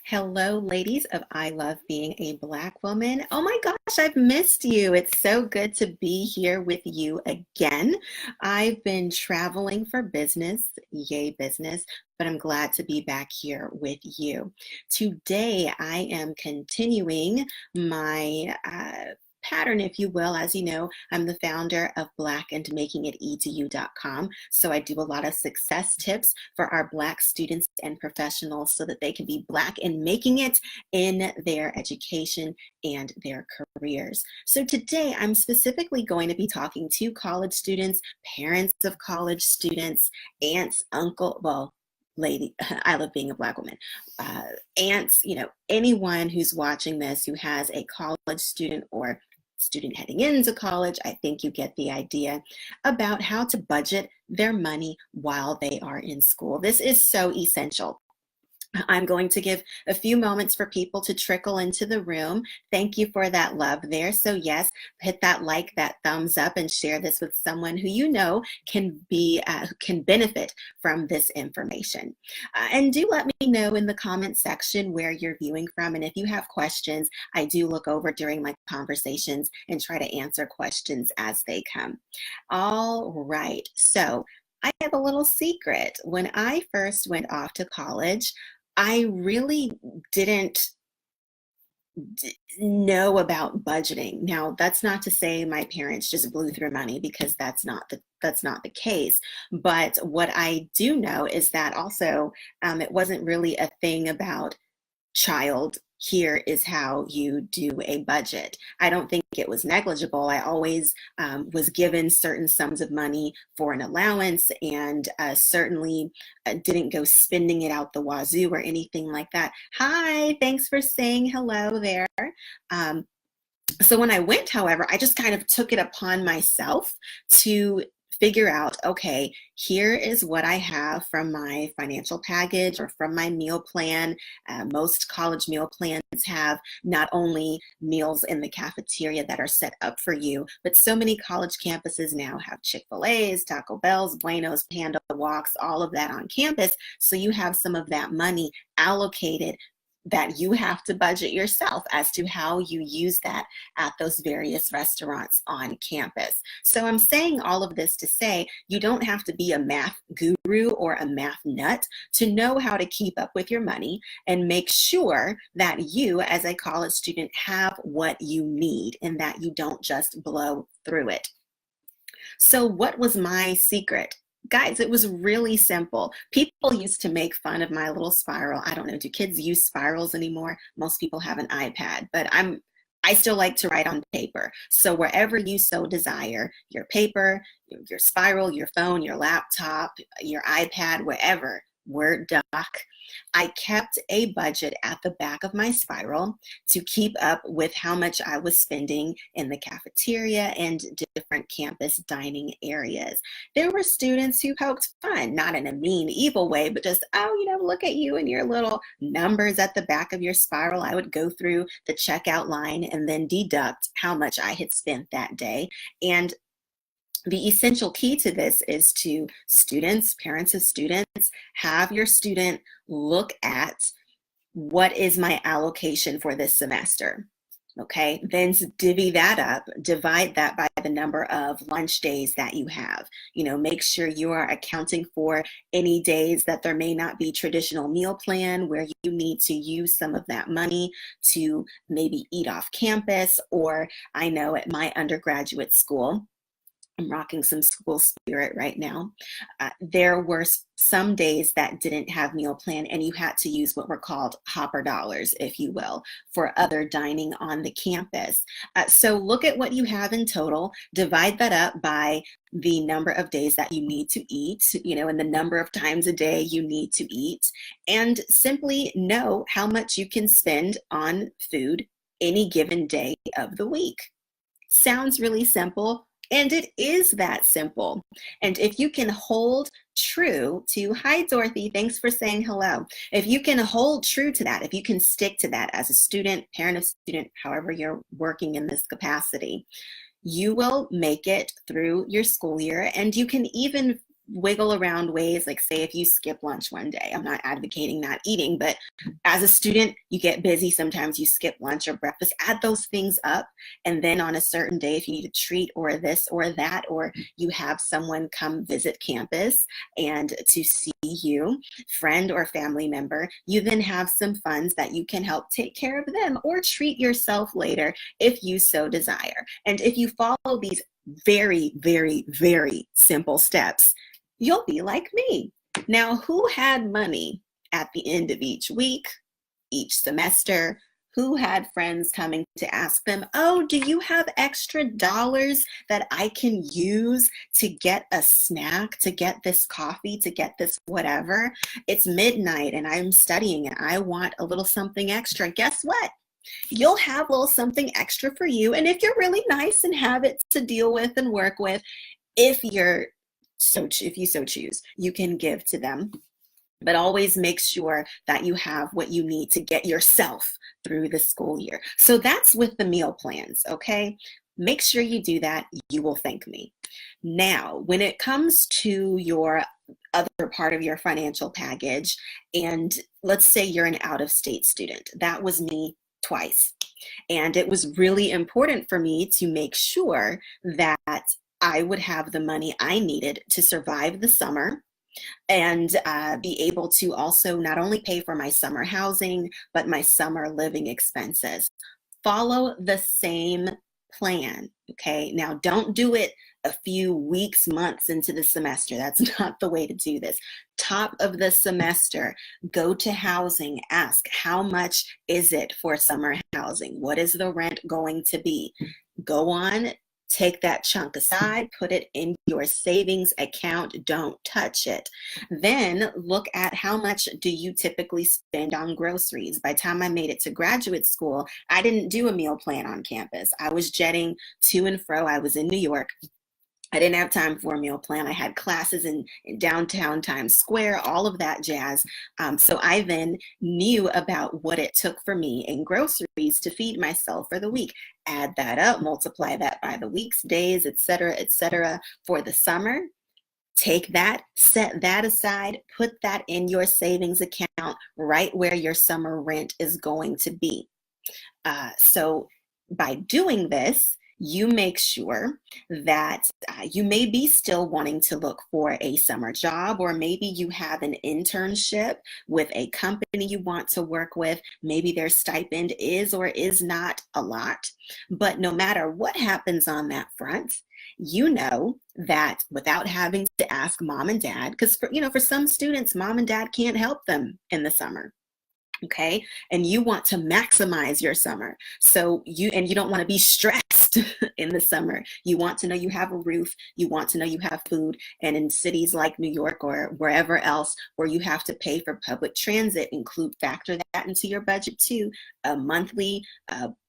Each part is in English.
Hello, ladies of I Love Being a Black Woman. Oh my gosh, I've missed you. It's so good to be here with you again. I've been traveling for business, yay business, but I'm glad to be back here with you. Today, I am continuing my pattern, if you will. As you know, I'm the founder of blackandmakingitedu.com. So I do a lot of success tips for our Black students and professionals so that they can be Black and making it in their education and their careers. So today I'm specifically going to be talking to college students, parents of college students, aunts, uncle, well, lady, I love being a Black woman, aunts, anyone who's watching this who has a college student or student heading into college. I think you get the idea about how to budget their money while they are in school. This is so essential. I'm going to give a few moments for people to trickle into the room. Thank you for that love there. So yes, hit that like, that thumbs up, and share this with someone who you know can benefit from this information. And do let me know in the comment section where you're viewing from. And if you have questions, I do look over during my conversations and try to answer questions as they come. All right. So I have a little secret. When I first went off to college, I really didn't know about budgeting. Now, that's not to say my parents just blew through money, because that's not the case. But what I do know is that also it wasn't really a thing about child, here is how you do a budget. I don't think it was negligible. I always was given certain sums of money for an allowance, and certainly didn't go spending it out the wazoo or anything like that. Hi, thanks for saying hello there. Um, so when I went, however, I just kind of took it upon myself to figure out, okay, here is what I have from my financial package or from my meal plan. Most college meal plans have not only meals in the cafeteria that are set up for you, but so many college campuses now have Chick-fil-A's, Taco Bell's, Bueno's, Panda Walks, all of that on campus. So you have some of that money allocated that you have to budget yourself as to how you use that at those various restaurants on campus. So I'm saying all of this to say you don't have to be a math guru or a math nut to know how to keep up with your money and make sure that you, as a college student, have what you need and that you don't just blow through it. So what was my secret? Guys, it was really simple. People used to make fun of my little spiral. I don't know, do kids use spirals anymore? Most people have an iPad, but I still like to write on paper. So wherever you so desire, your paper, your spiral, your phone, your laptop, your iPad, wherever, Word doc, I kept a budget at the back of my spiral to keep up with how much I was spending in the cafeteria and different campus dining areas. There were students who poked fun, not in a mean, evil way, but just, oh, look at you and your little numbers at the back of your spiral. I would go through the checkout line and then deduct how much I had spent that day. And the essential key to this is to students, parents of students, have your student look at what is my allocation for this semester. Okay, then divvy that up, divide that by the number of lunch days that you have. Make sure you are accounting for any days that there may not be traditional meal plan where you need to use some of that money to maybe eat off campus. Or I know at my undergraduate school, I'm rocking some school spirit right now. There were some days that didn't have meal plan, and you had to use what were called hopper dollars, if you will, for other dining on the campus. So look at what you have in total, divide that up by the number of days that you need to eat, and the number of times a day you need to eat, and simply know how much you can spend on food any given day of the week. Sounds really simple. And it is that simple. And if you can hold true to, hi Dorothy, thanks for saying hello. If you can hold true to that, if you can stick to that as a student, parent of student, however you're working in this capacity, you will make it through your school year, and you can even wiggle around ways, like say if you skip lunch one day, I'm not advocating not eating, but as a student, you get busy. Sometimes you skip lunch or breakfast, add those things up. And then on a certain day, if you need a treat or this or that, or you have someone come visit campus and to see you, friend or family member, you then have some funds that you can help take care of them or treat yourself later if you so desire. And if you follow these very, very, very simple steps, you'll be like me. Now, who had money at the end of each week, each semester? Who had friends coming to ask them, oh, do you have extra dollars that I can use to get a snack, to get this coffee, to get this whatever? It's midnight and I'm studying and I want a little something extra. Guess what? You'll have a little something extra for you. And if you're really nice and have it to deal with and work with, if you so choose, you can give to them. But always make sure that you have what you need to get yourself through the school year. So that's with the meal plans, okay? Make sure you do that. You will thank me. Now, when it comes to your other part of your financial package, and let's say you're an out-of-state student. That was me twice. And it was really important for me to make sure that I would have the money I needed to survive the summer and be able to also not only pay for my summer housing, but my summer living expenses. Follow the same plan, okay? Now, don't do it a few weeks, months into the semester. That's not the way to do this. Top of the semester, go to housing, ask how much is it for summer housing? What is the rent going to be? Go on, take that chunk aside, put it in your savings account, don't touch it. Then look at how much do you typically spend on groceries. By the time I made it to graduate school, I didn't do a meal plan on campus. I was jetting to and fro. I was in New York. I didn't have time for a meal plan. I had classes in downtown Times Square, all of that jazz. So I then knew about what it took for me in groceries to feed myself for the week. Add that up, multiply that by the weeks, days, et cetera, for the summer. Take that, set that aside, put that in your savings account right where your summer rent is going to be. So by doing this, you make sure that you may be still wanting to look for a summer job, or maybe you have an internship with a company you want to work with. Maybe their stipend is or is not a lot. But no matter what happens on that front, you know that without having to ask mom and dad, because for some students, mom and dad can't help them in the summer. Okay. And you want to maximize your summer. So you don't want to be stressed in the summer. You want to know you have a roof. You want to know you have food. And in cities like New York or wherever else where you have to pay for public transit, factor that into your budget too. A monthly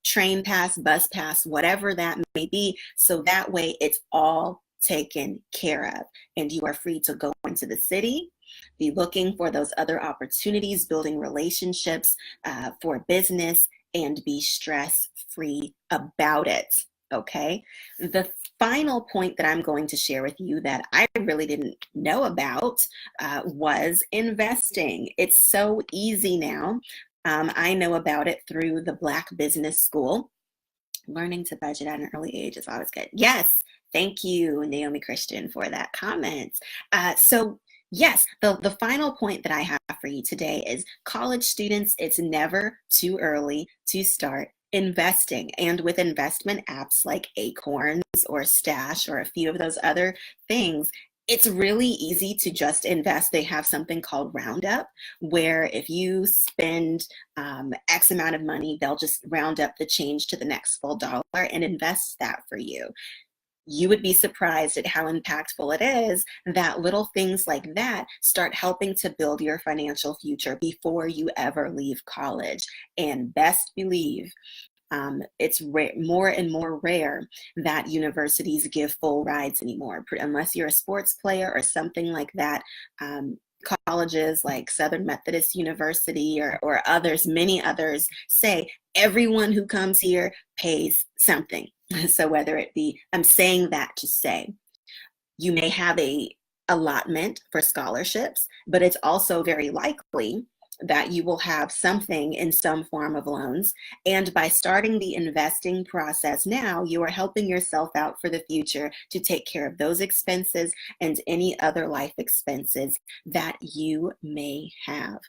train pass, bus pass, whatever that may be. So that way it's all taken care of and you are free to go into the city, be looking for those other opportunities, building relationships for business, and be stress-free about it, okay? The final point that I'm going to share with you that I really didn't know about was investing. It's so easy now. I know about it through the Black Business School. Learning to budget at an early age is always good. Yes, thank you, Naomi Christian, for that comment. So yes, the final point that I have for you today is college students, it's never too early to start investing. And with investment apps like Acorns or Stash or a few of those other things, it's really easy to just invest. They have something called Roundup, where if you spend X amount of money, they'll just round up the change to the next full dollar and invest that for you. You would be surprised at how impactful it is that little things like that start helping to build your financial future before you ever leave college. And best believe, it's more and more rare that universities give full rides anymore, unless you're a sports player or something like that. Colleges like Southern Methodist University or others, many others, say everyone who comes here pays something. So whether it be, I'm saying that to say, you may have a allotment for scholarships, but it's also very likely that you will have something in some form of loans. And by starting the investing process now, you are helping yourself out for the future to take care of those expenses and any other life expenses that you may have.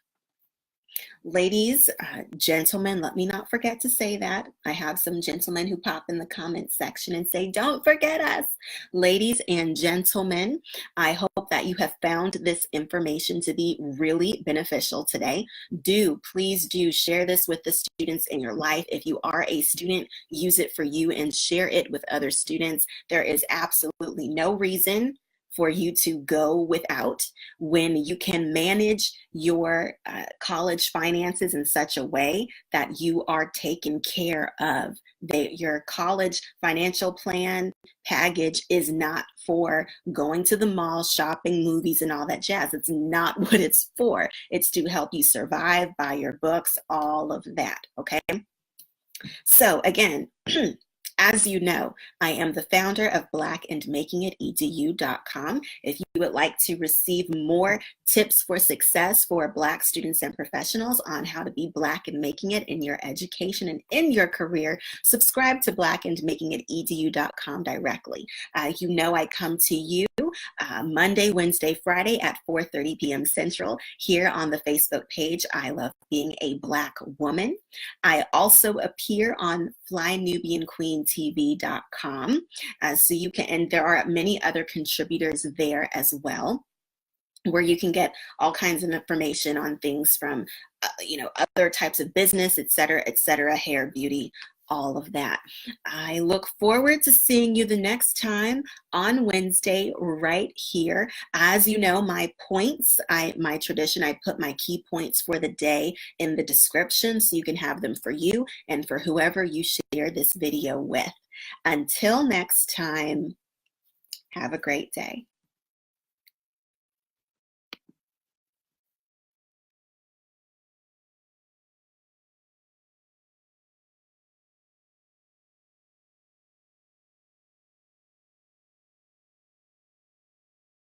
Ladies, gentlemen, let me not forget to say that. I have some gentlemen who pop in the comment section and say, don't forget us. Ladies and gentlemen, I hope that you have found this information to be really beneficial today. Please do share this with the students in your life. If you are a student, use it for you and share it with other students. There is absolutely no reason for you to go without when you can manage your college finances in such a way that you are taken care of. Your college financial plan package is not for going to the mall, shopping, movies, and all that jazz. It's not what it's for. It's to help you survive, buy your books, all of that, okay? So again, as you know, I am the founder of blackandmakingededu.com. If you would like to receive more tips for success for Black students and professionals on how to be Black and making it in your education and in your career, subscribe to blackandmakingededu.com directly. You know I come to you Monday, Wednesday, Friday at 4:30 p.m. Central here on the Facebook page, I Love Being a Black Woman. I also appear on flynubianqueentv.com. So you can, and there are many other contributors there as well, where you can get all kinds of information on things from, other types of business, et cetera, hair, beauty, all of that. I look forward to seeing you the next time on Wednesday right here. As you know, my points, my tradition, I put my key points for the day in the description so you can have them for you and for whoever you share this video with. Until next time, have a great day.